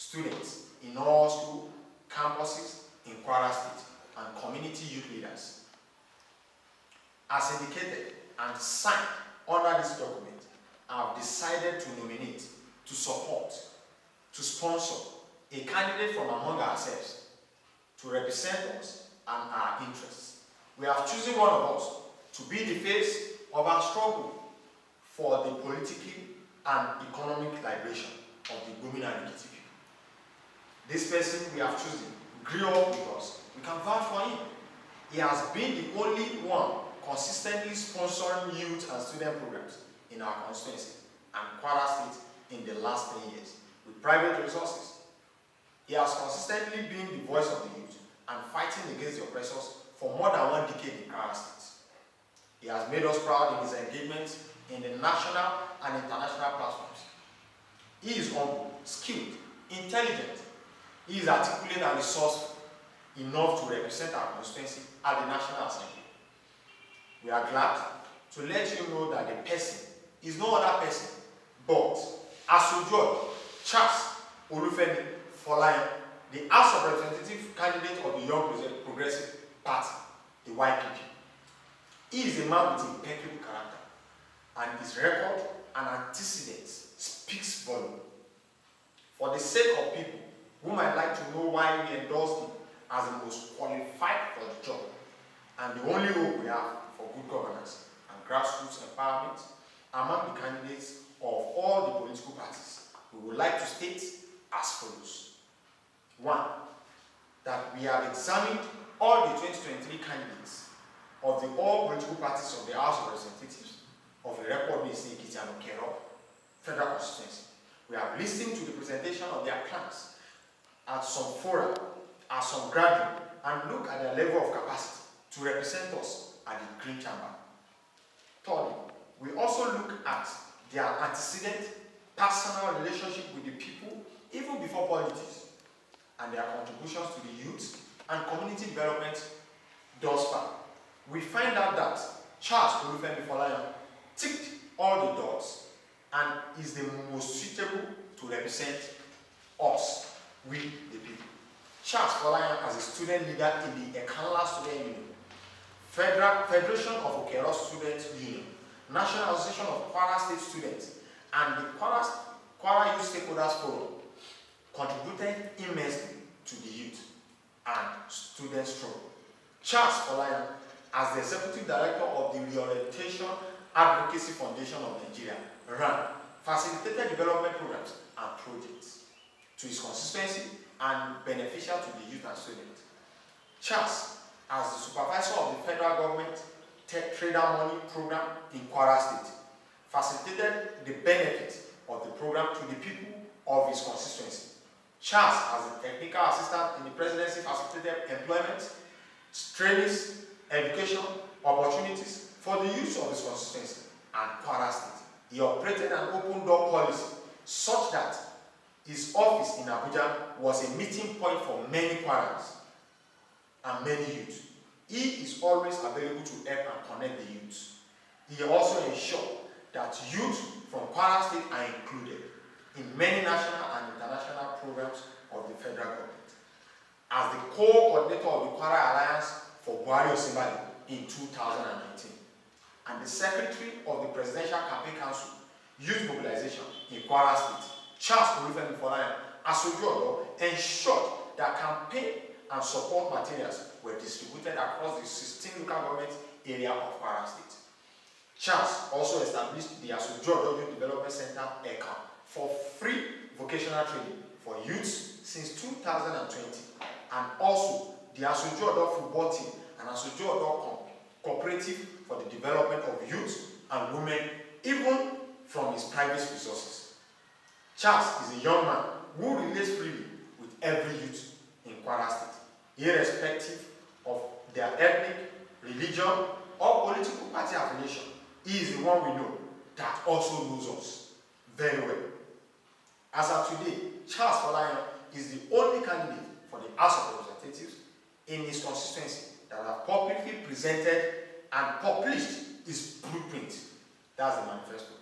students in all school campuses in Kwara State, and community youth leaders. As indicated and signed under this document, I have decided to nominate, to support, to sponsor a candidate from among ourselves to represent us and our interests. We have chosen one of us to be the face of our struggle for the political and economic liberation of the Igbomina and Ekiti people. This person we have chosen grew up with us. We can vouch for him. He has been the only one consistently sponsoring youth and student programs in our constituency and Kwara State in the last 10 years with private resources. He has consistently been the voice of the youth and fighting against the oppressors for more than 1 decade in Kwara State. He has made us proud in his engagement in the national and international platforms. He is humble, skilled, intelligent. He is articulate and resourceful enough to represent our constituency at the National Assembly. We are glad to let you know that the person is no other person but Asojuodo Charles Olufemi Folayan, the House of Representative candidate of the Young Progressive Party, the YPP. He is a man with impeccable character, and his record and antecedents speaks volume. For the sake of people who might like to know why we endorse him as the most qualified for the job, and the only hope we have for good governance and grassroots empowerment among the candidates of all the political parties, we would like to state as follows. 1. That we have examined all the 2023 candidates of the all political parties of the House of Representatives of the record based Ekiti and Okero Federal Constituency. We have listened to the presentation of their plans at some fora, at some gathering, and look at their level of capacity to represent us at the Green Chamber. Thirdly, we also look at their antecedent personal relationship with the people even before politics, and their contributions to the youth and community development thus far. We find out that Charles Olufemi Folayan ticked all the dots and is the most suitable to represent us, we the people. Charles Folayan as a student leader in the Ekanla Student Union, Federation of Okero Student Union, National Association of Kwara State Students, and the Kwara Youth Stakeholders Forum contributed immensely to the youth and student struggle. Charles Folayan, as the Executive Director of the Reorientation Advocacy Foundation of Nigeria, facilitated development programs and projects to his constituency and beneficial to the youth and students. Charles, as the supervisor of the federal government Trader Money Program in Kwara State, facilitated the benefit of the program to the people of his constituency. Charles, as the technical assistant in the presidency, facilitated employment, trainings, education, opportunities for the youth of his constituency and Kwara State. He operated an open door policy such that his office in Abuja was a meeting point for many Kwarans and many youth. He is always available to help and connect the youth. He also ensured that youth from Kwara State are included in many national and international programs of the federal government. As the co-coordinator of the Kwara Alliance for Buhari Osimbali in 2019, and the secretary of the Presidential Campaign Council Youth Mobilization in Kwara State, Charles Olufemi Folayan Asojuodo ensured that campaign and support materials were distributed across the 16 local government area of Kwara State. Charles also established the Asojuodo Youth Development Center (ECA) for free vocational training for youths since 2020, and also the Asojuodo football team and Asojuodo cooperative for the development of youth and women, even from his private resources. Charles is a young man who relates freely with every youth in Kwara State, irrespective of their ethnic, religion, or political party affiliation. He is the one we know that also knows us very well. As of today, Charles Folayan is the only candidate for the House of Representatives in his constituency that have publicly presented and published his blueprint. That's the manifesto.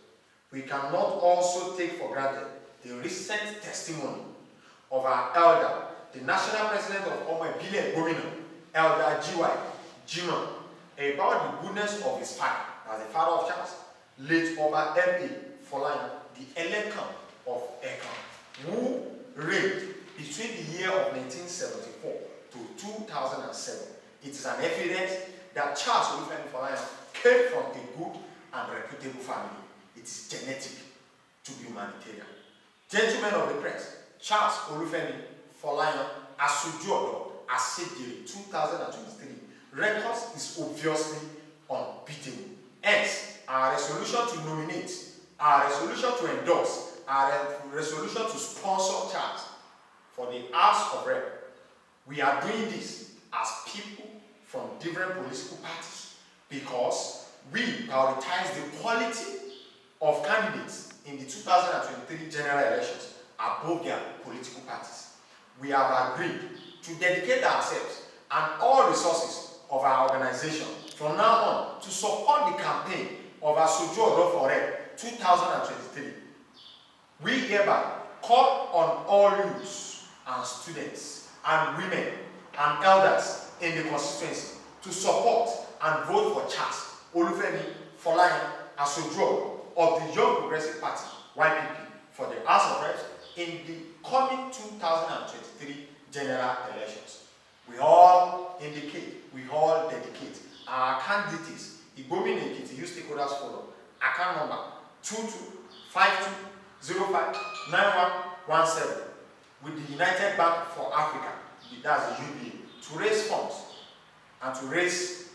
We cannot also take for granted the recent testimony of our elder, the national president of Igbomina, Elder G.Y. Jima, about the goodness of his father, as the father of Charles, late Oba M.A. Folayan, the Elekam of Ekam, who reigned between the year of 1974 to 2007. It is an evidence that Charles Folayan came from a good and reputable family. It is genetic to be humanitarian. Gentlemen of the press, Charles Folayan Asujodo Asejiri 2023 records is obviously unbeatable. Hence, our resolution to nominate, our resolution to endorse, our resolution to sponsor Charles for the House of Rep. We are doing this as people from different political parties because we prioritize the quality of candidates in the 2023 general elections above their political parties. We have agreed to dedicate ourselves and all resources of our organization from now on to support the campaign of our Sojo Odofore 2023. We hereby call on all youths and students and women and elders in the constituency to support and vote for Charles Folayan Asojo of the Young Progressive Party, YPP, for the House of Reps in the coming 2023 general elections. We all indicate, we all dedicate our candidates, Igbomina Ekiti Youth Stakeholders Forum, account number 2252059117 with the United Bank for Africa, that's the UBA, to raise funds and to raise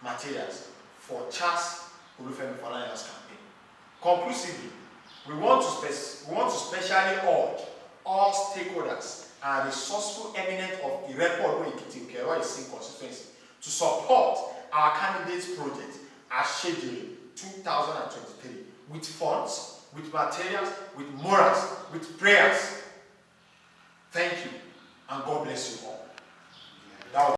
materials for Charles Folayan's campaign. Conclusively, we want to specially urge all stakeholders and resourceful eminent of Irepo Ekiti constituency to support our candidates project as scheduled 2023 with funds, with materials, with morals, with prayers. Thank you, and God bless you all.